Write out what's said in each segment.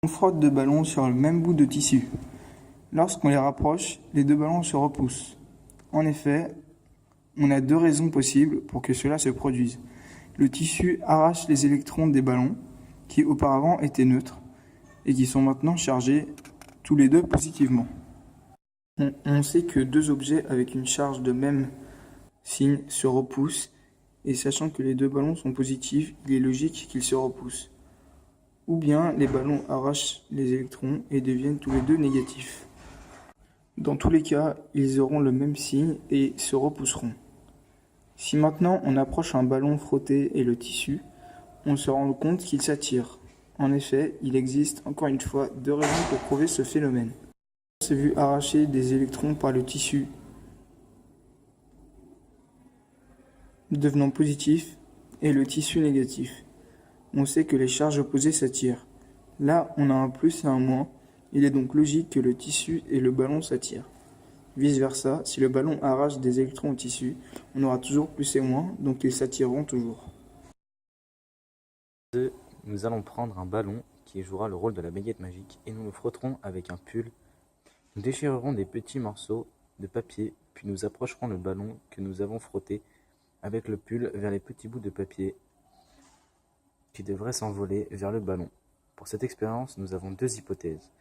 On frotte deux ballons sur le même bout de tissu. Lorsqu'on les rapproche, les deux ballons se repoussent. En effet, on a deux raisons possibles pour que cela se produise. Le tissu arrache les électrons des ballons, qui auparavant étaient neutres, et qui sont maintenant chargés tous les deux positivement. On sait que deux objets avec une charge de même signe se repoussent, et sachant que les deux ballons sont positifs, il est logique qu'ils se repoussent. Ou bien les ballons arrachent les électrons et deviennent tous les deux négatifs. Dans tous les cas, ils auront le même signe et se repousseront. Si maintenant on approche un ballon frotté et le tissu, on se rend compte qu'il s'attire. En effet, il existe encore une fois deux raisons pour prouver ce phénomène. On s'est vu arracher des électrons par le tissu devenant positif et le tissu négatif. On sait que les charges opposées s'attirent. Là, on a un plus et un moins. Il est donc logique que le tissu et le ballon s'attirent. Vice versa, si le ballon arrache des électrons au tissu, on aura toujours plus et moins, donc ils s'attireront toujours. Nous allons prendre un ballon qui jouera le rôle de la baguette magique et nous le frotterons avec un pull. Nous déchirerons des petits morceaux de papier, puis nous approcherons le ballon que nous avons frotté avec le pull vers les petits bouts de papier qui devraient s'envoler vers le ballon. Pour cette expérience, nous avons deux hypothèses.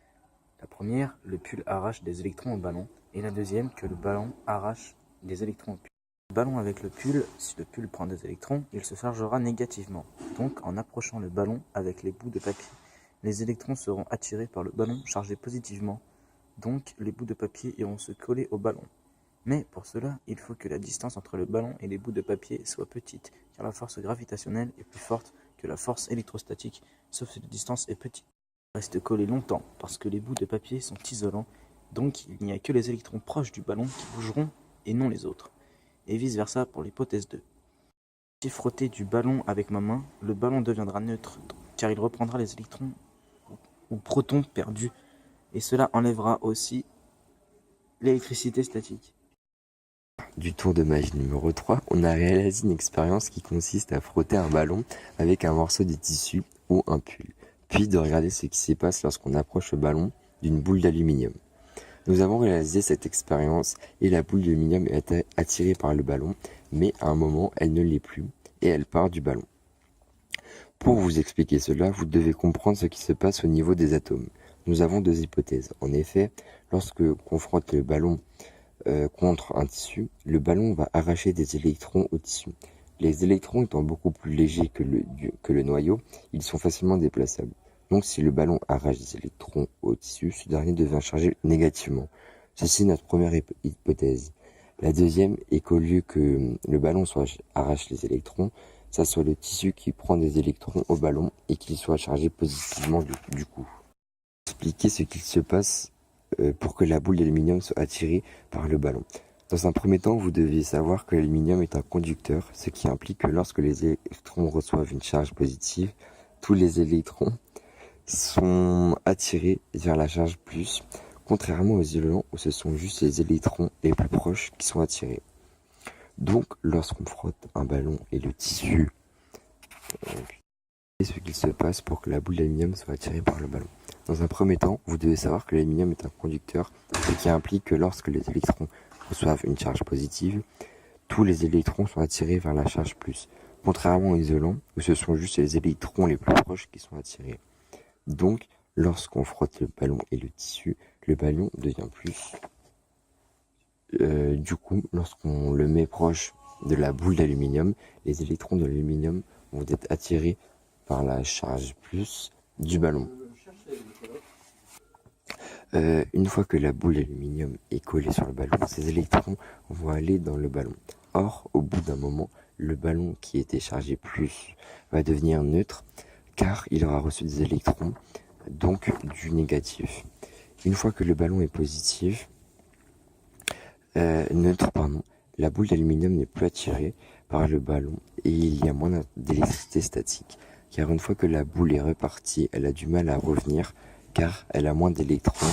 La première, le pull arrache des électrons au ballon, et la deuxième, que le ballon arrache des électrons au pull. Le ballon avec le pull, si le pull prend des électrons, il se chargera négativement. Donc, en approchant le ballon avec les bouts de papier, les électrons seront attirés par le ballon chargé positivement. Donc, les bouts de papier iront se coller au ballon. Mais pour cela, il faut que la distance entre le ballon et les bouts de papier soit petite, car la force gravitationnelle est plus forte que la force électrostatique, sauf si la distance est petite. Il reste collé longtemps, parce que les bouts de papier sont isolants, donc il n'y a que les électrons proches du ballon qui bougeront et non les autres. Et vice versa pour l'hypothèse 2. Si frotter du ballon avec ma main, le ballon deviendra neutre, car il reprendra les électrons ou protons perdus, et cela enlèvera aussi l'électricité statique. Du tour de magie numéro 3, on a réalisé une expérience qui consiste à frotter un ballon avec un morceau de tissu ou un pull, puis de regarder ce qui se passe lorsqu'on approche le ballon d'une boule d'aluminium. Nous avons réalisé cette expérience et la boule d'aluminium est attirée par le ballon, mais à un moment elle ne l'est plus et elle part du ballon. Pour vous expliquer cela, vous devez comprendre ce qui se passe au niveau des atomes. Nous avons deux hypothèses. En effet, lorsque on frotte le ballon contre un tissu, le ballon va arracher des électrons au tissu. Les électrons étant beaucoup plus légers que le noyau, ils sont facilement déplaçables. Donc si le ballon arrache des électrons au tissu, ce dernier devient chargé négativement. Ceci est notre première hypothèse. La deuxième est qu'au lieu que le ballon arrache les électrons, ça soit le tissu qui prend des électrons au ballon et qu'il soit chargé positivement du coup. Expliquer ce qu'il se passe pour que la boule d'aluminium soit attirée par le ballon. Dans un premier temps, vous devez savoir que l'aluminium est un conducteur, ce qui implique que lorsque les électrons reçoivent une charge positive, tous les électrons sont attirés vers la charge plus, contrairement aux isolants où ce sont juste les électrons les plus proches qui sont attirés. Donc, lorsqu'on frotte un ballon et le tissu, c'est ce qu'il se passe pour que la boule d'aluminium soit attirée par le ballon. Dans un premier temps, vous devez savoir que l'aluminium est un conducteur, ce qui implique que lorsque les électrons reçoivent une charge positive, tous les électrons sont attirés vers la charge plus, contrairement aux isolants où ce sont juste les électrons les plus proches qui sont attirés. Donc, lorsqu'on frotte le ballon et le tissu, le ballon devient plus. Du coup, lorsqu'on le met proche de la boule d'aluminium, les électrons de l'aluminium vont être attirés par la charge plus du ballon. Une fois que la boule d'aluminium est collée sur le ballon, ces électrons vont aller dans le ballon. Or, au bout d'un moment, le ballon qui était chargé plus va devenir neutre car il aura reçu des électrons, donc du négatif. Une fois que le ballon est positif, neutre, la boule d'aluminium n'est plus attirée par le ballon et il y a moins d'électricité statique. Car une fois que la boule est repartie, elle a du mal à revenir car elle a moins d'électrons